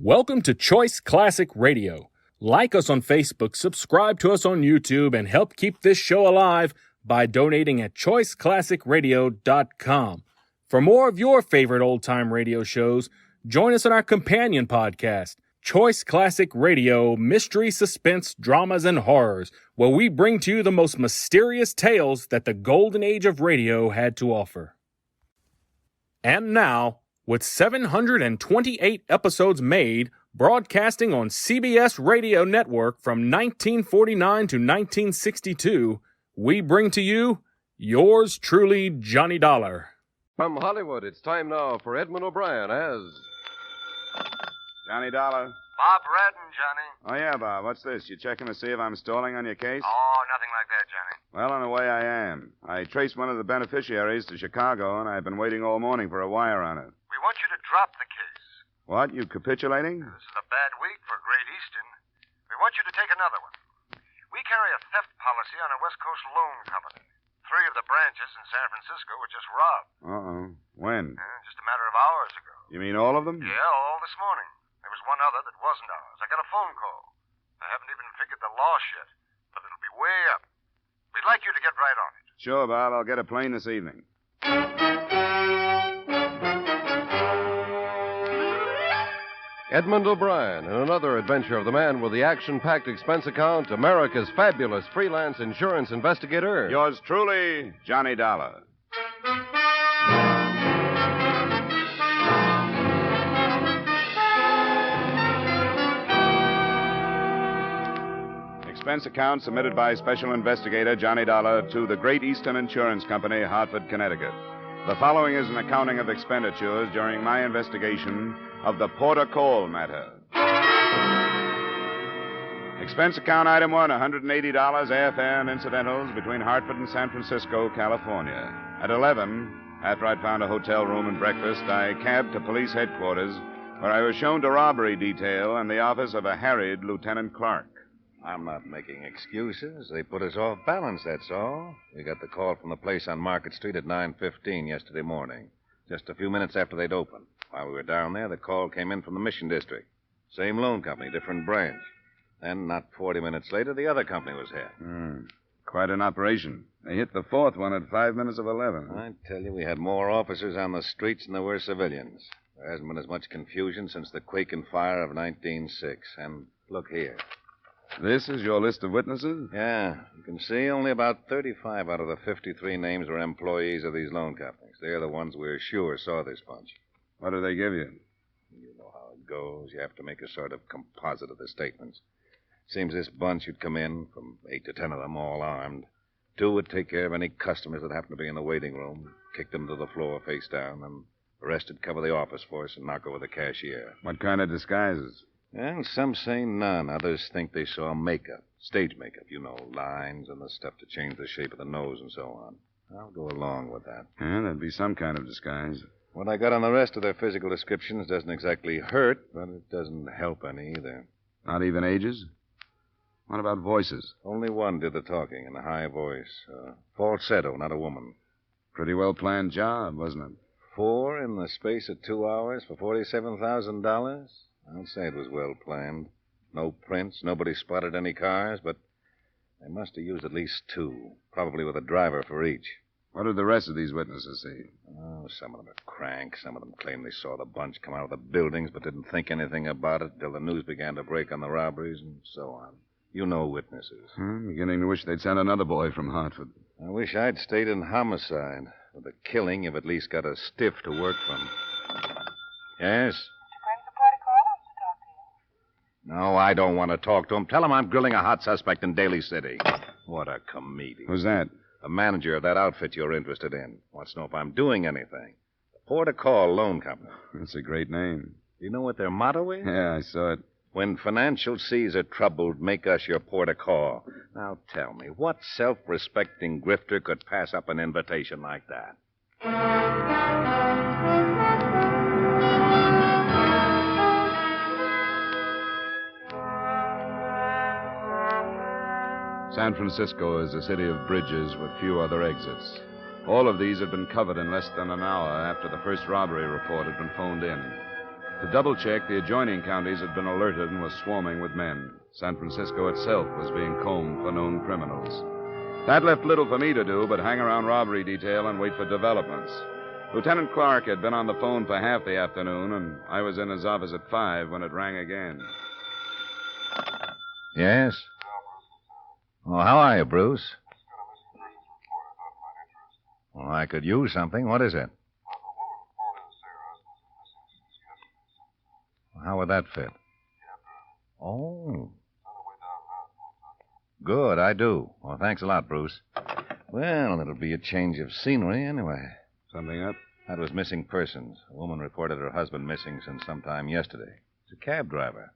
Welcome to Choice Classic Radio. Like us on Facebook, subscribe to us on YouTube, and help keep this show alive by donating at choiceclassicradio.com. For more of your favorite old-time radio shows, join us on our companion podcast, Choice Classic Radio, Mystery, Suspense, Dramas, and Horrors, where we bring to you the most mysterious tales that the golden age of radio had to offer. And now, with 728 episodes made, broadcasting on CBS Radio Network from 1949 to 1962, we bring to you yours truly, Johnny Dollar. From Hollywood, it's time now for Edmund O'Brien as... Johnny Dollar. Bob Radin, Johnny. Oh, yeah, Bob. What's this? You checking to see if I'm stalling on your case? Oh, nothing like that, Johnny. Well, in a way, I am. I traced one of the beneficiaries to Chicago, and I've been waiting all morning for a wire on it. We want you to drop the case. What? You capitulating? This is a bad week for Great Eastern. We want you to take another one. We carry a theft policy on a West Coast loan company. 3 of the branches in San Francisco were just robbed. Uh-oh. When? Just a matter of hours ago. You mean all of them? Yeah, all this morning. There was one other that wasn't ours. I got a phone call. I haven't even figured the loss yet, but it'll be way up. We'd like you to get right on it. Sure, Bob. I'll get a plane this evening. Edmund O'Brien in another adventure of the man with the action-packed expense account, America's fabulous freelance insurance investigator. Yours truly, Johnny Dollar. Expense account submitted by Special Investigator Johnny Dollar to the Great Eastern Insurance Company, Hartford, Connecticut. The following is an accounting of expenditures during my investigation of the Porter Cole matter. Expense account item 1, $180 airfare and incidentals between Hartford and San Francisco, California. At 11, after I'd found a hotel room and breakfast, I cabbed to police headquarters, where I was shown to robbery detail and the office of a harried Lieutenant Clark. I'm not making excuses. They put us off balance, that's all. We got the call from the place on Market Street at 9:15 yesterday morning, just a few minutes after they'd opened. While we were down there, the call came in from the Mission District. Same loan company, different branch. Then, not 40 minutes later, the other company was hit. Quite an operation. They hit the fourth one at 5 minutes of 11. I tell you, we had more officers on the streets than there were civilians. There hasn't been as much confusion since the quake and fire of 1906. And look here. This is your list of witnesses? Yeah. You can see only about 35 out of the 53 names were employees of these loan companies. They're the ones we're sure saw this bunch. What do they give you? You know how it goes. You have to make a sort of composite of the statements. Seems this bunch would come in, from 8 to 10 of them, all armed. 2 would take care of any customers that happened to be in the waiting room, kick them to the floor face down, and the rest would cover the office force and knock over the cashier. What kind of disguises? Well, some say none. Others think they saw makeup. Stage makeup, you know, lines and the stuff to change the shape of the nose and so on. I'll go along with that. Yeah, that'd be some kind of disguise. What I got on the rest of their physical descriptions doesn't exactly hurt, but it doesn't help any either. Not even ages? What about voices? Only one did the talking in a high voice. Falsetto, not a woman. Pretty well planned job, wasn't it? 4 in the space of 2 hours for $47,000? I'd say it was well planned. No prints, nobody spotted any cars, but they must have used at least 2, probably with a driver for each. What did the rest of these witnesses see? Oh, some of them are cranks. Some of them claim they saw the bunch come out of the buildings but didn't think anything about it until the news began to break on the robberies and so on. You know witnesses. Beginning to wish they'd sent another boy from Hartford. I wish I'd stayed in homicide. With the killing, you've at least got a stiff to work from. Yes? No, I don't want to talk to him. Tell him I'm grilling a hot suspect in Daly City. What a comedian. Who's that? The manager of that outfit you're interested in. Wants to know if I'm doing anything. The Port of Call Loan Company. That's a great name. Do you know what their motto is? Yeah, I saw it. When financial seas are troubled, make us your port of call. Now tell me, what self-respecting grifter could pass up an invitation like that? San Francisco is a city of bridges with few other exits. All of these had been covered in less than an hour after the first robbery report had been phoned in. To double-check, the adjoining counties had been alerted and were swarming with men. San Francisco itself was being combed for known criminals. That left little for me to do but hang around robbery detail and wait for developments. Lieutenant Clark had been on the phone for half the afternoon, and I was in his office at 5 when it rang again. Yes? Oh, how are you, Bruce? Well, I could use something. What is it? How would that fit? Oh. Good, I do. Well, thanks a lot, Bruce. Well, it'll be a change of scenery anyway. Something up? That was missing persons. A woman reported her husband missing since sometime yesterday. He's a cab driver.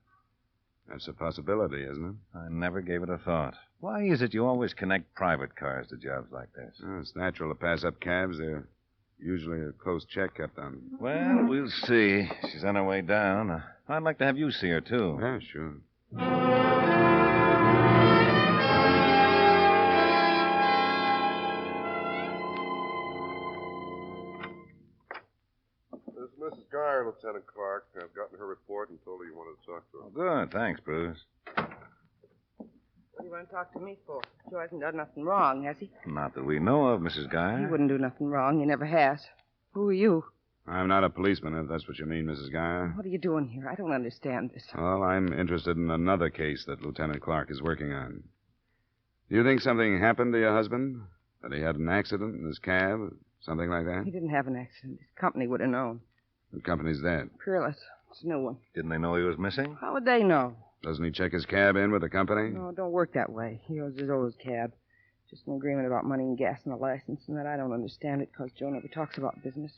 That's a possibility, isn't it? I never gave it a thought. Why is it you always connect private cars to jobs like this? Well, it's natural to pass up cabs. They're usually a close check kept on them. Well, we'll see. She's on her way down. I'd like to have you see her, too. Yeah, sure. This is Mrs. Geyer, Lieutenant Clark. I've gotten her report and told her you wanted to talk to her. Oh, good. Thanks, Bruce. What do you want to talk to me for? Joe hasn't done nothing wrong, has he? Not that we know of, Mrs. Geyer. He wouldn't do nothing wrong. He never has. Who are you? I'm not a policeman, if that's what you mean, Mrs. Geyer. What are you doing here? I don't understand this. Well, I'm interested in another case that Lieutenant Clark is working on. Do you think something happened to your husband? That he had an accident in his cab? Something like that? He didn't have an accident. His company would have known. What company's that? Peerless. It's a new one. Didn't they know he was missing? How would they know? Doesn't he check his cab in with the company? No, it don't work that way. He owes his old cab. Just an agreement about money and gas and a license, and that I don't understand it because Joe never talks about business.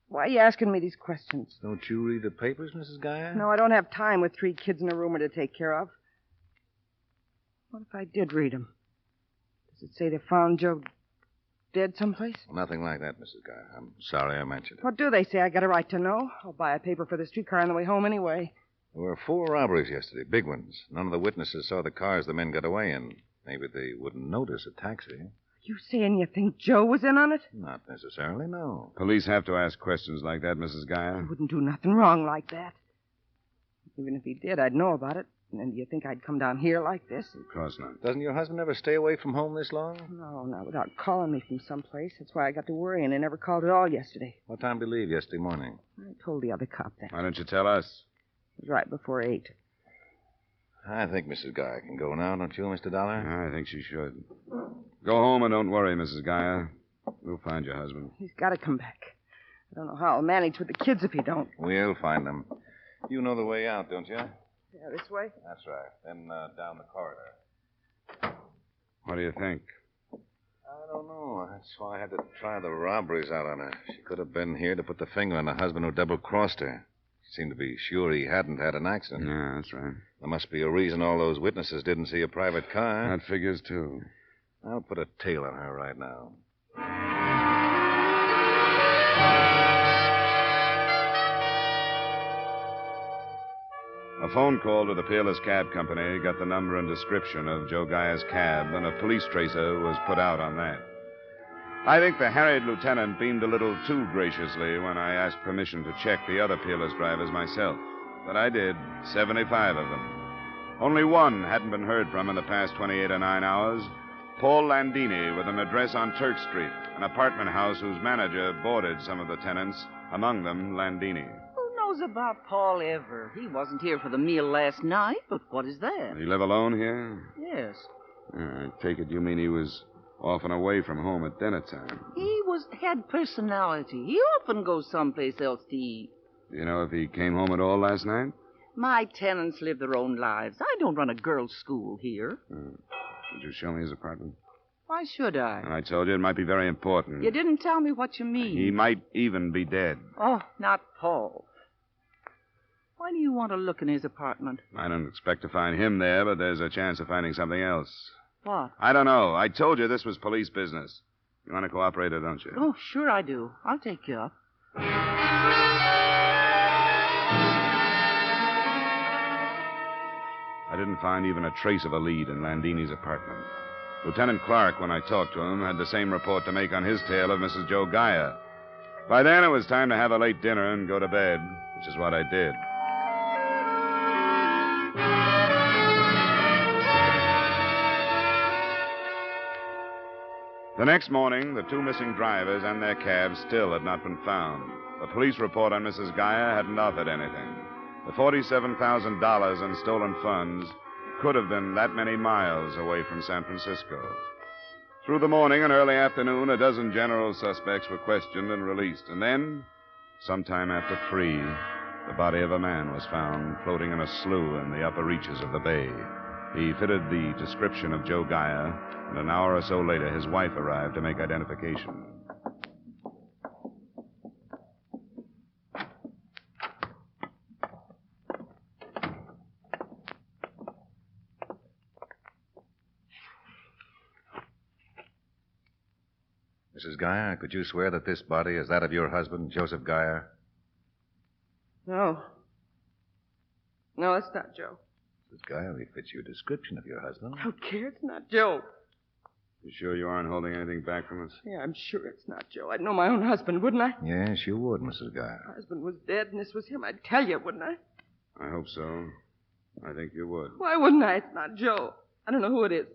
Why are you asking me these questions? Don't you read the papers, Mrs. Geyer? No, I don't have time with 3 kids and a roomer to take care of. What if I did read them? Does it say they found Joe dead someplace? Nothing like that, Mrs. Geyer. I'm sorry I mentioned it. What do they say? I got a right to know. I'll buy a paper for the streetcar on the way home anyway. There were 4 robberies yesterday, big ones. None of the witnesses saw the cars the men got away in. Maybe they wouldn't notice a taxi. You saying you think Joe was in on it? Not necessarily, no. Police have to ask questions like that, Mrs. He Geyer. wouldn't do nothing wrong like that. Even if he did, I'd know about it. And then do you think I'd come down here like this? Of course not. Doesn't your husband ever stay away from home this long? No, not without calling me from someplace. That's why I got to worrying. They never called at all yesterday. What time did he leave yesterday morning? I told the other cop that. Why don't you tell us? It was right before 8. I think Mrs. Geyer can go now, don't you, Mr. Dollar? I think she should. Go home and don't worry, Mrs. Geyer. We'll find your husband. He's got to come back. I don't know how I'll manage with the kids if he don't. We'll find him. You know the way out, don't you? Yeah, this way? That's right. Then down the corridor. What do you think? I don't know. That's why I had to try the robberies out on her. She could have been here to put the finger on the husband who double-crossed her. She seemed to be sure he hadn't had an accident. Yeah, that's right. There must be a reason all those witnesses didn't see a private car. That figures, too. I'll put a tail on her right now. A phone call to the Peerless Cab Company got the number and description of Joe Geyer's cab, and a police tracer was put out on that. I think the harried lieutenant beamed a little too graciously when I asked permission to check the other Peerless drivers myself. But I did, 75 of them. Only one hadn't been heard from in the past 28 or 9 hours. Paul Landini, with an address on Turk Street, an apartment house whose manager boarded some of the tenants, among them Landini. Who knows about Paul ever? He wasn't here for the meal last night, but what is that? Did he live alone here? Yes. I take it you mean he was off and away from home at dinner time. He had personality. He often goes someplace else to eat. Do you know if he came home at all last night? My tenants live their own lives. I don't run a girls' school here. Did you show me his apartment? Why should I? And I told you it might be very important. You didn't tell me what you mean. He might even be dead. Oh, not Paul. Why do you want to look in his apartment? I don't expect to find him there, but there's a chance of finding something else. What? I don't know. I told you this was police business. You want to cooperate or don't you? Oh, sure I do. I'll take you up. I didn't find even a trace of a lead in Landini's apartment. Lieutenant Clark, when I talked to him, had the same report to make on his tale of Mrs. Joe Geyer. By then, it was time to have a late dinner and go to bed, which is what I did. The next morning, the two missing drivers and their cabs still had not been found. The police report on Mrs. Geyer hadn't offered anything. The $47,000 in stolen funds could have been that many miles away from San Francisco. Through the morning and early afternoon, a dozen general suspects were questioned and released. And then, sometime after 3, the body of a man was found floating in a slough in the upper reaches of the bay. He fitted the description of Joe Geyer, and an hour or so later, his wife arrived to make identification. Mrs. Geyer, could you swear that this body is that of your husband, Joseph Geyer? No. No, it's not Joe. Mrs. Geyer, he fits your description of your husband. I don't care. It's not Joe. You sure you aren't holding anything back from us? Yeah, I'm sure it's not Joe. I'd know my own husband, wouldn't I? Yes, you would, Mrs. Geyer. My husband was dead, and this was him. I'd tell you, wouldn't I? I hope so. I think you would. Why wouldn't I? It's not Joe. I don't know who it is.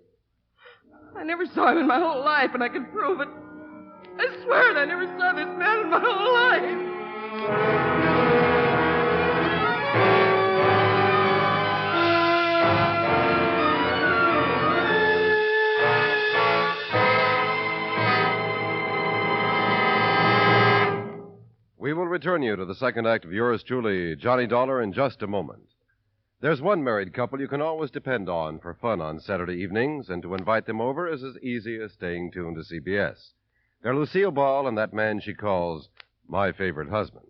I never saw him in my whole life, and I can prove it. I swear it, I never saw this man in my whole life. We will return you to the second act of yours truly, Johnny Dollar, in just a moment. There's one married couple you can always depend on for fun on Saturday evenings, and to invite them over is as easy as staying tuned to CBS. They're Lucille Ball and that man she calls my favorite husband.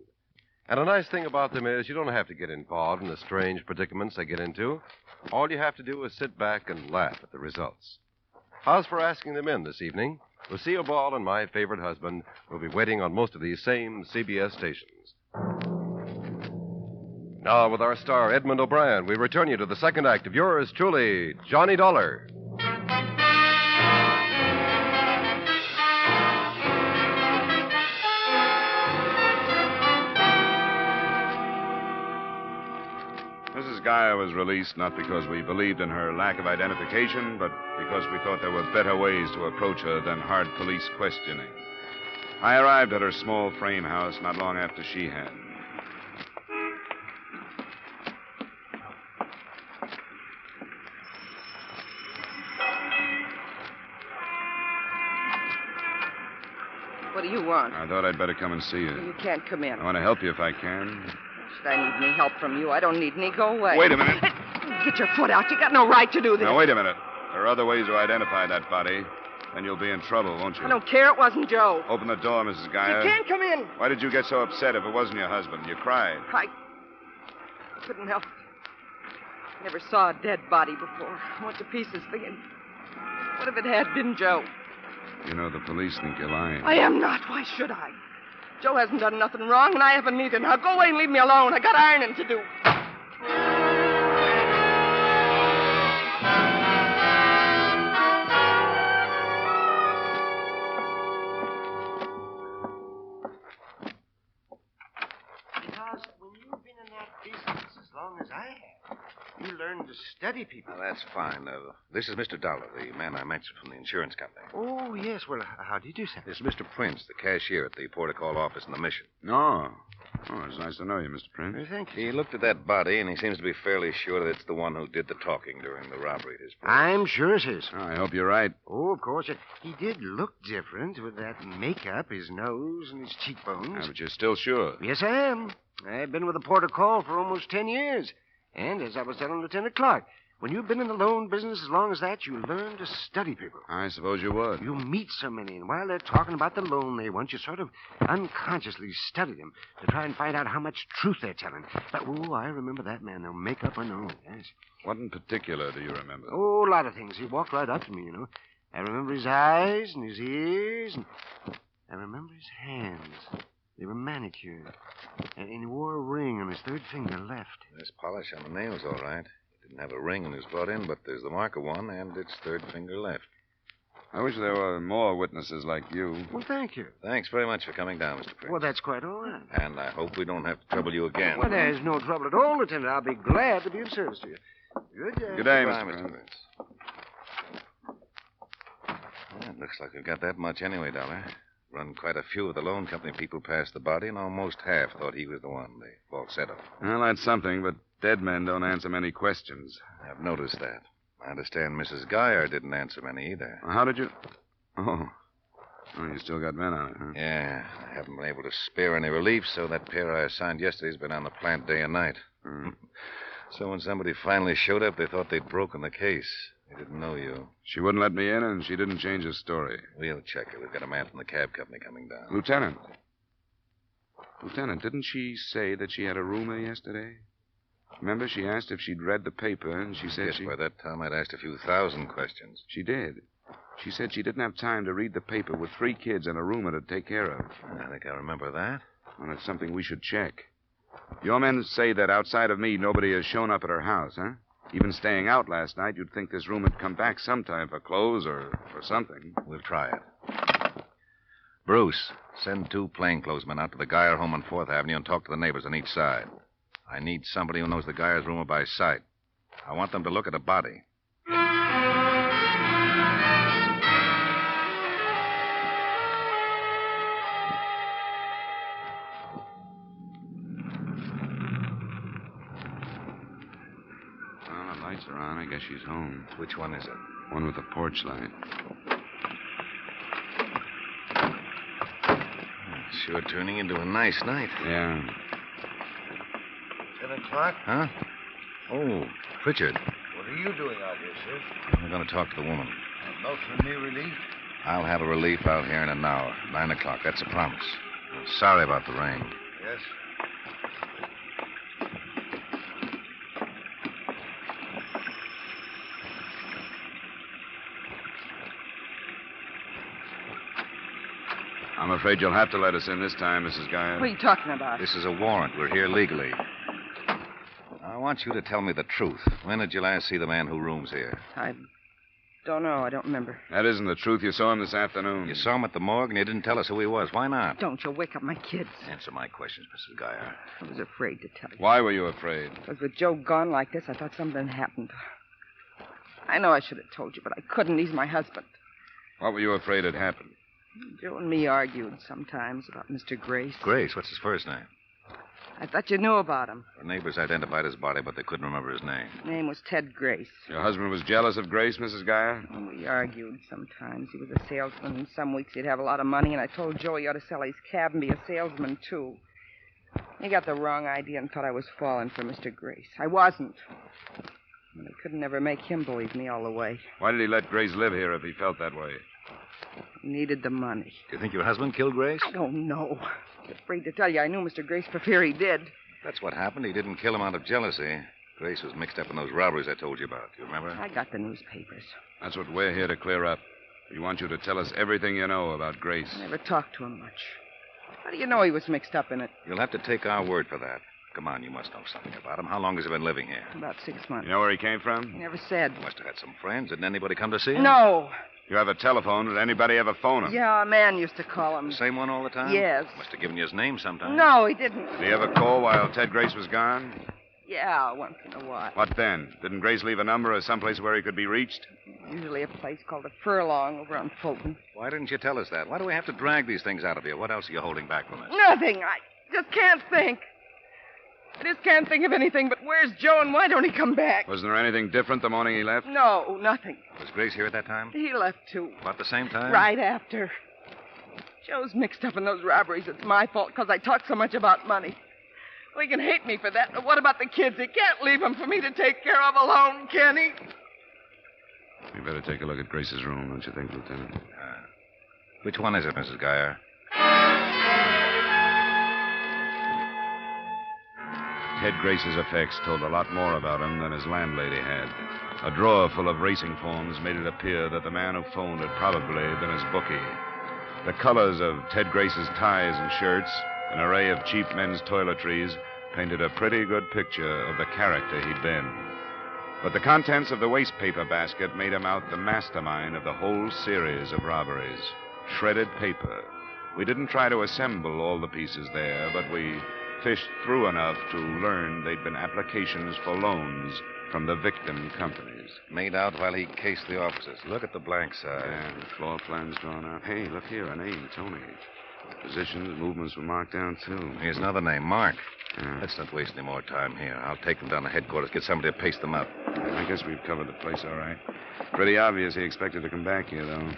And a nice thing about them is you don't have to get involved in the strange predicaments they get into. All you have to do is sit back and laugh at the results. How's for asking them in this evening? Lucille Ball and my favorite husband will be waiting on most of these same CBS stations. Now, with our star, Edmund O'Brien, we return you to the second act of yours truly, Johnny Dollar. Mrs. Geyer was released not because we believed in her lack of identification, but because we thought there were better ways to approach her than hard police questioning. I arrived at her small frame house not long after she had. What do you want? I thought I'd better come and see you. You can't come in. I want to help you if I can. Should I need any help from you? I don't need any. Go away. Wait a minute. Get your foot out. You got no right to do this. Now, wait a minute. There are other ways to identify that body. Then you'll be in trouble, won't you? I don't care. It wasn't Joe. Open the door, Mrs. Geyer. You can't come in. Why did you get so upset if it wasn't your husband? You cried. I couldn't help it. I never saw a dead body before. I went to pieces thinking, what if it had been Joe? You know, the police think you're lying. I am not. Why should I? Joe hasn't done nothing wrong, and I haven't either. Now go away and leave me alone. I got ironing to do. Because when you've been in that business as long as I have, you learn to study people. Now, that's fine. This is Mr. Dollar, the man I mentioned from the insurance company. Oh, yes. Well, how do you do, sir? This is Mr. Prince, the cashier at the Port of Call office in the Mission. No. Oh, it's nice to know you, Mr. Prince. Thank you. He looked at that body, and he seems to be fairly sure that it's the one who did the talking during the robbery at his place. I'm sure it is. Oh, I hope you're right. Oh, of course. He did look different with that makeup, his nose, and his cheekbones. But you're still sure. Yes, I am. I've been with the Port of Call for almost 10 years. And as I was telling Lieutenant Clark, when you've been in the loan business as long as that, you learn to study people. I suppose you would. You meet so many, and while they're talking about the loan they want, you sort of unconsciously study them to try and find out how much truth they're telling. But, I remember that man, though, makeup or no, yes. What in particular do you remember? Oh, a lot of things. He walked right up to me, you know. I remember his eyes and his ears, and I remember his hands. They were manicured. And he wore a ring on his third finger left. There's polish on the nails, all right. He didn't have a ring when he was brought in, but there's the mark of one, and it's third finger left. I wish there were more witnesses like you. Well, thank you. Thanks very much for coming down, Mr. Prince. Well, that's quite all right. And I hope we don't have to trouble you again. Well, there's no trouble at all, Lieutenant. I'll be glad to be of service to you. Good day. Good day, Goodbye, Mr. Mr. Prince. Well, it looks like we've got that much anyway, Dollar. Run quite a few of the loan company people past the body, and almost half thought he was the one, the falsetto. Well, that's something, but dead men don't answer many questions. I've noticed that. I understand Mrs. Geyer didn't answer many either. Well, how did you... Oh, you still got men on it, huh? Yeah, I haven't been able to spare any relief, so that pair I assigned yesterday's been on the plant day and night. So when somebody finally showed up, they thought they'd broken the case. They didn't know you. She wouldn't let me in, and she didn't change her story. We'll check it. We've got a man from the cab company coming down. Lieutenant, didn't she say that she had a roomer yesterday? Remember, she asked if she'd read the paper, and she said By that time, I'd asked a few thousand questions. She did. She said she didn't have time to read the paper with 3 kids and a roomer to take care of. I think I remember that. Well, it's something we should check. Your men say that outside of me, nobody has shown up at her house, huh? Even staying out last night, you'd think this room had come back sometime for clothes or for something. We'll try it. Bruce, send 2 plainclothesmen out to the Geyer home on 4th Avenue and talk to the neighbors on each side. I need somebody who knows the Geyer's roomer by sight. I want them to look at a body. Well, the lights are on. I guess she's home. Which one is it? One with the porch light. Sure turning into a nice night. Yeah. 10 o'clock? Huh? Oh, Pritchard. What are you doing out here, sir? I'm going to talk to the woman. A note from me relief? I'll have a relief out here in an hour. 9 o'clock. That's a promise. Sorry about the rain. Yes. I'm afraid you'll have to let us in this time, Mrs. Geyer. What are you talking about? This is a warrant. We're here legally. I want you to tell me the truth. When did you last see the man who rooms here? I don't know. I don't remember. That isn't the truth. You saw him this afternoon. You saw him at the morgue and you didn't tell us who he was. Why not? Don't you wake up my kids. Answer my questions, Mrs. Geyer. I was afraid to tell you. Why were you afraid? Because with Joe gone like this, I thought something had happened. I know I should have told you, but I couldn't. He's my husband. What were you afraid had happened? Joe and me argued sometimes about Mr. Grace. Grace? What's his first name? I thought you knew about him. The neighbors identified his body, but they couldn't remember his name. His name was Ted Grace. Your husband was jealous of Grace, Mrs. Geyer? We argued sometimes. He was a salesman, and some weeks he'd have a lot of money, and I told Joe he ought to sell his cab and be a salesman, too. He got the wrong idea and thought I was falling for Mr. Grace. I wasn't. And I could never make him believe me all the way. Why did he let Grace live here if he felt that way? He needed the money. Do you think your husband killed Grace? I don't know. I'm afraid to tell you. I knew Mr. Grace for fear he did. That's what happened. He didn't kill him out of jealousy. Grace was mixed up in those robberies I told you about. Do you remember? I got the newspapers. That's what we're here to clear up. We want you to tell us everything you know about Grace. I never talked to him much. How do you know he was mixed up in it? You'll have to take our word for that. Come on, you must know something about him. How long has he been living here? About 6 months. You know where he came He from? never said. He must have had some friends. Didn't anybody come to see him? No. You have a telephone. Did anybody ever phone him? Yeah, a man used to call him. The same one all the time? Yes. Must have given you his name sometime. No, he didn't. Did he ever call while Ted Grace was gone? Yeah, once in a while. What then? Didn't Grace leave a number or someplace where he could be reached? Usually a place called the Furlong over on Fulton. Why didn't you tell us that? Why do we have to drag these things out of you? What else are you holding back from us? Nothing. I just can't think. I just can't think of anything but where's Joe and why don't he come back? Wasn't there anything different the morning he left? No, nothing. Was Grace here at that time? He left, too. About the same time? Right after. Joe's mixed up in those robberies. It's my fault because I talk so much about money. Well, he can hate me for that, but what about the kids? He can't leave them for me to take care of alone, can he? We better take a look at Grace's room, don't you think, Lieutenant? Which one is it, Mrs. Geyer? Ted Grace's effects told a lot more about him than his landlady had. A drawer full of racing forms made it appear that the man who phoned had probably been his bookie. The colors of Ted Grace's ties and shirts, an array of cheap men's toiletries, painted a pretty good picture of the character he'd been. But the contents of the waste paper basket made him out the mastermind of the whole series of robberies. Shredded paper. We didn't try to assemble all the pieces there, but we fished through enough to learn they'd been applications for loans from the victim companies. Made out while he cased the offices. Look at the blank side. Yeah, the floor plans drawn out. Hey, look here, a name, Tony. Positions, movements were marked down, too. Here's another name, Mark. Yeah. Let's not waste any more time here. I'll take them down to headquarters, get somebody to paste them up. I guess we've covered the place all right. Pretty obvious he expected to come back here, though.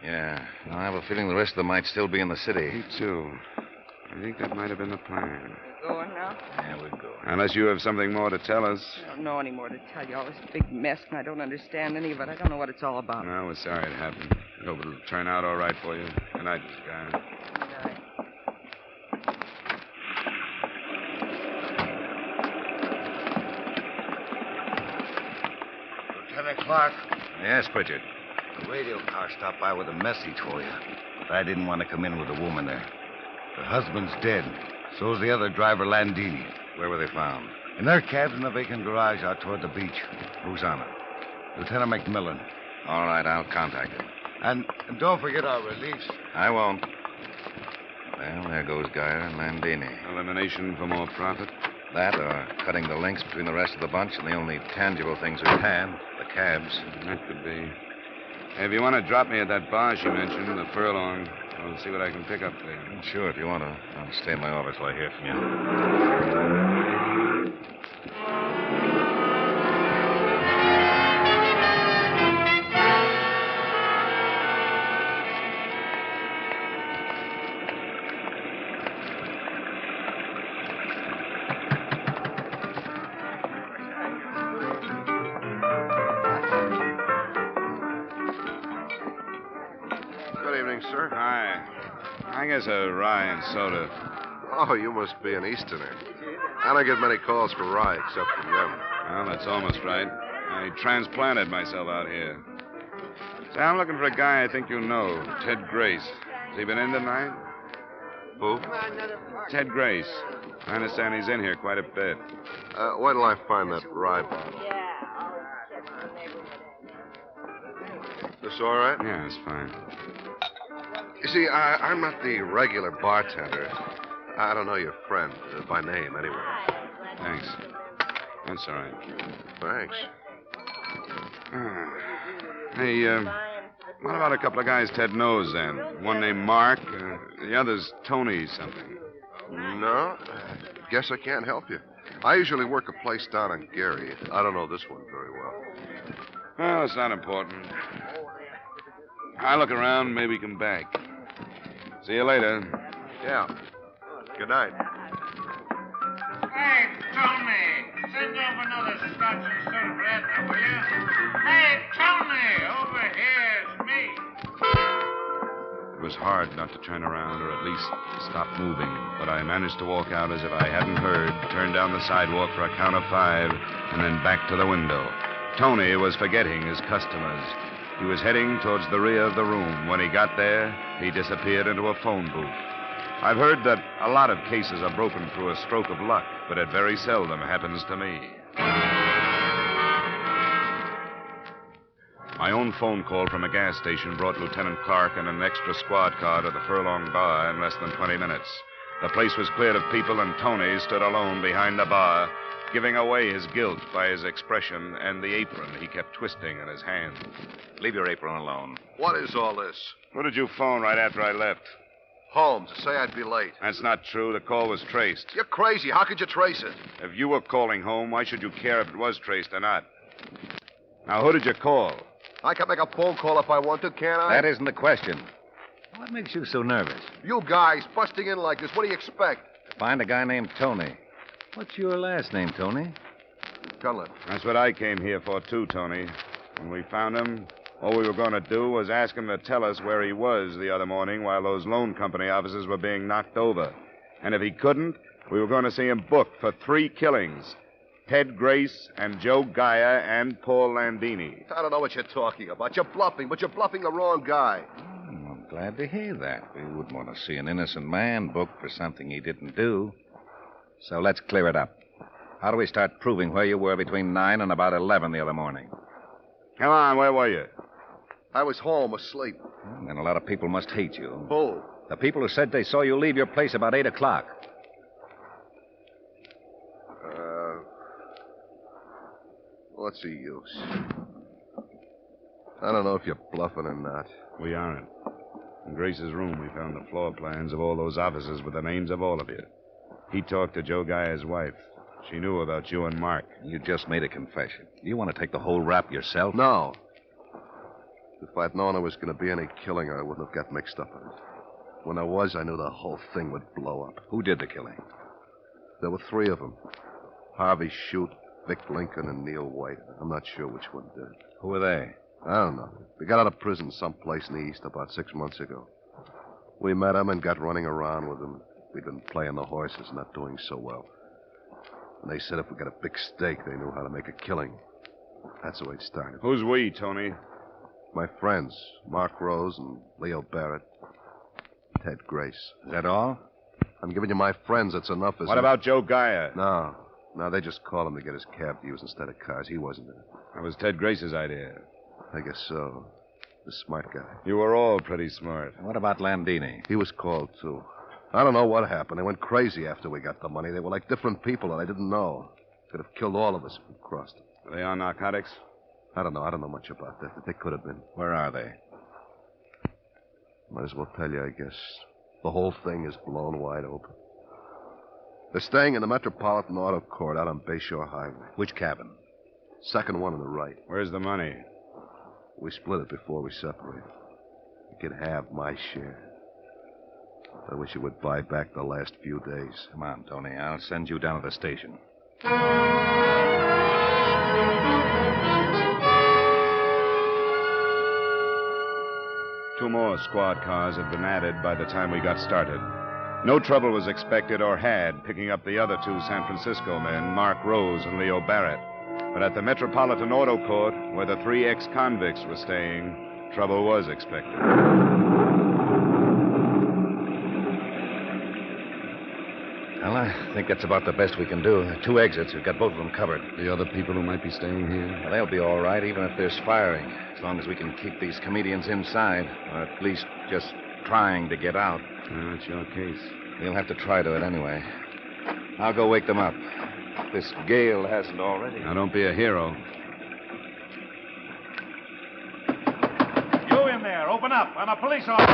Yeah. I have a feeling the rest of them might still be in the city. Me, too. I think that might have been the plan. Going now? Yeah, we'll go. Unless you have something more to tell us. I don't know any more to tell you. All this big mess, and I don't understand any of it. I don't know what it's all about. No, we're sorry it happened. I hope it'll turn out all right for you. Good night, Miss Guy. Lieutenant Clark, Yes, Pritchard. the radio car stopped by with a message for you. But I didn't want to come in with a woman there. Her husband's dead. So's the other driver, Landini. Where were they found? In their cabs in the vacant garage out toward the beach. Who's on it? Lieutenant McMillan. All right, I'll contact him. And don't forget our reliefs. I won't. Well, there goes Geyer and Landini. Elimination for more profit. That or cutting the links between the rest of the bunch and the only tangible things we've had, the cabs. That could be. Hey, if you want to drop me at that bar she mentioned, the Furlong, I'll see what I can pick up there. Sure, if you want to. I'll stay in my office till I hear from you. Good evening, sir. Hi. I guess a rye and soda. Oh, you must be an Easterner. I don't get many calls for rye except from them. Well, that's almost right. I transplanted myself out here. Say, I'm looking for a guy I think you know, Ted Grace. Has he been in tonight? Who? Ted Grace. I understand he's in here quite a bit. Where till I find that rye bottle? This all right? Yeah, it's fine. You see, I'm not the regular bartender. I don't know your friend, by name, anyway. Thanks. That's all right. Thanks. Hey, what about a couple of guys Ted knows, then? One named Mark, the other's Tony something. No, guess I can't help you. I usually work a place down on Gary. I don't know this one very well. Well, it's not important. I'll look around, maybe come back. See you later. Yeah. Good night. Hey, Tony, send up another scotch and soda for Edna, will you? Hey, Tony, over here, it's me. It was hard not to turn around or at least stop moving, but I managed to walk out as if I hadn't heard, turn down the sidewalk for a count of 5, and then back to the window. Tony was forgetting his customers. He was heading towards the rear of the room. When he got there, he disappeared into a phone booth. I've heard that a lot of cases are broken through a stroke of luck, but it very seldom happens to me. My own phone call from a gas station brought Lieutenant Clark and an extra squad car to the Furlong Bar in less than 20 minutes. The place was cleared of people, and Tony stood alone behind the bar, giving away his guilt by his expression and the apron he kept twisting in his hand. Leave your apron alone. What is all this? Who did you phone right after I left? Holmes, to say I'd be late. That's not true. The call was traced. You're crazy. How could you trace it? If you were calling home, why should you care if it was traced or not? Now, who did you call? I can make a phone call if I want to, can't I? That isn't the question. What makes you so nervous? You guys busting in like this, what do you expect? Find a guy named Tony. What's your last name, Tony? Cullen. That's what I came here for, too, Tony. When we found him, all we were going to do was ask him to tell us where he was the other morning while those loan company officers were being knocked over. And if he couldn't, we were going to see him booked for 3 killings. Ted Grace and Joe Geyer and Paul Landini. I don't know what you're talking about. You're bluffing, but you're bluffing the wrong guy. I'm glad to hear that. We wouldn't want to see an innocent man booked for something he didn't do. So let's clear it up. How do we start proving where you were between 9 and about 11 the other morning? Come on, where were you? I was home asleep. Then a lot of people must hate you. Who? The people who said they saw you leave your place about 8 o'clock. What's the use? I don't know if you're bluffing or not. We aren't. In Grace's room, we found the floor plans of all those offices with the names of all of you. He talked to Joe Guy's wife. She knew about you and Mark. You just made a confession. You want to take the whole rap yourself? No. If I'd known there was going to be any killing, I wouldn't have got mixed up in it. When there was, I knew the whole thing would blow up. Who did the killing? There were 3 of them. Harvey Shute, Vic Lincoln, and Neil White. I'm not sure which one did it. Who are they? I don't know. They got out of prison someplace in the East about 6 months ago. We met them and got running around with them. We'd been playing the horses, not doing so well. And they said if we got a big stake, they knew how to make a killing. That's the way it started. Who's we, Tony? My friends, Mark Rose and Leo Barrett. Ted Grace. Is that all? I'm giving you my friends. That's enough, isn't it? What about Joe Geyer? No, they just called him to get his cab to use instead of cars. He wasn't in it. That was Ted Grace's idea. I guess so. The smart guy. You were all pretty smart. What about Landini? He was called, too. I don't know what happened. They went crazy after we got the money. They were like different people that I didn't know. Could have killed all of us if we crossed them. Are they on narcotics? I don't know. I don't know much about that, but they could have been. Where are they? Might as well tell you, I guess. The whole thing is blown wide open. They're staying in the Metropolitan Auto Court out on Bayshore Highway. Which cabin? Second one on the right. Where's the money? We split it before we separated. You could have my share. I wish you would buy back the last few days. Come on, Tony. I'll send you down to the station. 2 more squad cars had been added by the time we got started. No trouble was expected or had picking up the other 2 San Francisco men, Mark Rose and Leo Barrett. But at the Metropolitan Auto Court, where the 3 ex-convicts were staying, trouble was expected. Well, I think that's about the best we can do. There are 2 exits. We've got both of them covered. The other people who might be staying here? Well, they'll be all right, even if there's firing, as long as we can keep these comedians inside, or at least just trying to get out. That's your case. We'll have to try to it anyway. I'll go wake them up. If this gale hasn't already. Now, don't be a hero. You in there. Open up. I'm a police officer.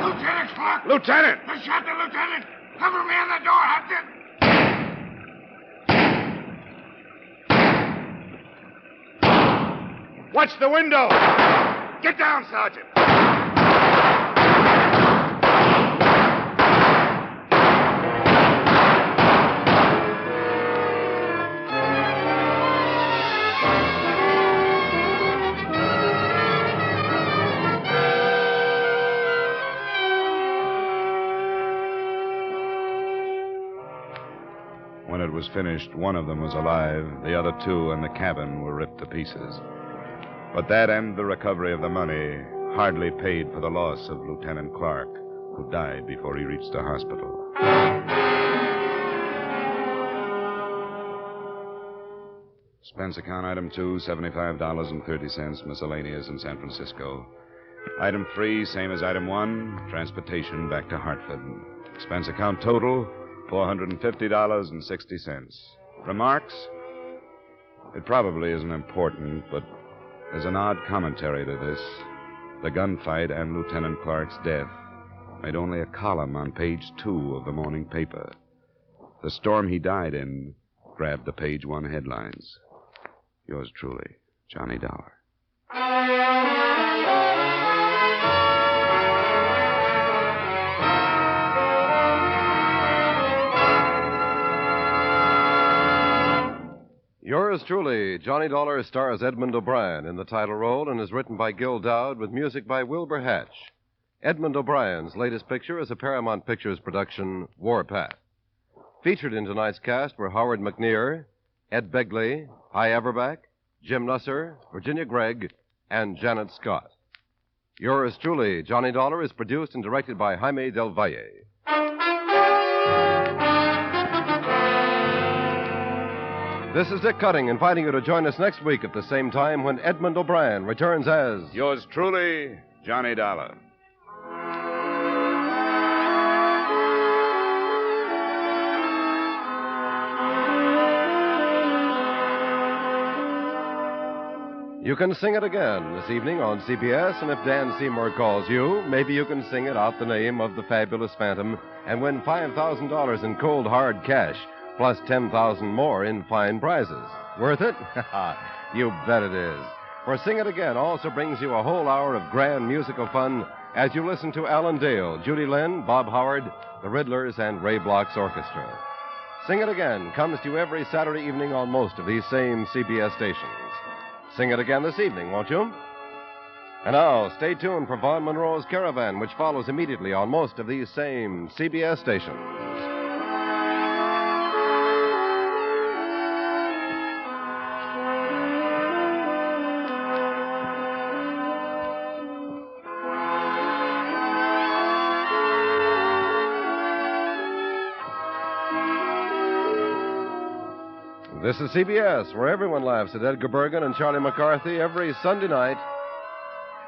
Lieutenant Clark. Lieutenant! I shot the lieutenant. Cover me on the door, Hudson. Watch the window! Get down, Sergeant. When it was finished, one of them was alive. The other 2 in the cabin were ripped to pieces. But that and the recovery of the money hardly paid for the loss of Lieutenant Clark, who died before he reached the hospital. Expense account item 2, $75.30, miscellaneous in San Francisco. Item 3, same as item 1, transportation back to Hartford. Expense account total, $450.60. Remarks? It probably isn't important, but there's an odd commentary to this. The gunfight and Lieutenant Clark's death made only a column on page 2 of the morning paper. The storm he died in grabbed the page 1 headlines. Yours truly, Johnny Dollar. Yours truly, Johnny Dollar, stars Edmund O'Brien in the title role and is written by Gil Dowd with music by Wilbur Hatch. Edmund O'Brien's latest picture is a Paramount Pictures production, Warpath. Featured in tonight's cast were Howard McNear, Ed Begley, Hy Averback, Jim Nusser, Virginia Gregg, and Janet Scott. Yours truly, Johnny Dollar, is produced and directed by Jaime Del Valle. This is Dick Cutting, inviting you to join us next week at the same time when Edmund O'Brien returns as... Yours truly, Johnny Dollar. You can sing it again this evening on CBS, and if Dan Seymour calls you, maybe you can sing it out the name of the fabulous Phantom and win $5,000 in cold, hard cash, plus $10,000 more in fine prizes. Worth it? You bet it is. For Sing It Again also brings you a whole hour of grand musical fun as you listen to Alan Dale, Judy Lynn, Bob Howard, the Riddlers, and Ray Bloch's orchestra. Sing It Again comes to you every Saturday evening on most of these same CBS stations. Sing it again this evening, won't you? And now, stay tuned for Vaughn Monroe's Caravan, which follows immediately on most of these same CBS stations. This is CBS, where everyone laughs at Edgar Bergen and Charlie McCarthy every Sunday night.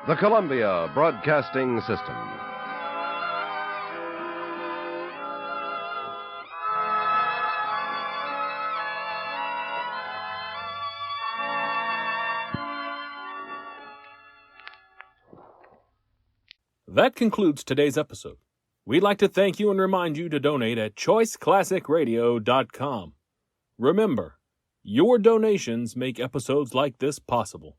The Columbia Broadcasting System. That concludes today's episode. We'd like to thank you and remind you to donate at choiceclassicradio.com. Remember, your donations make episodes like this possible.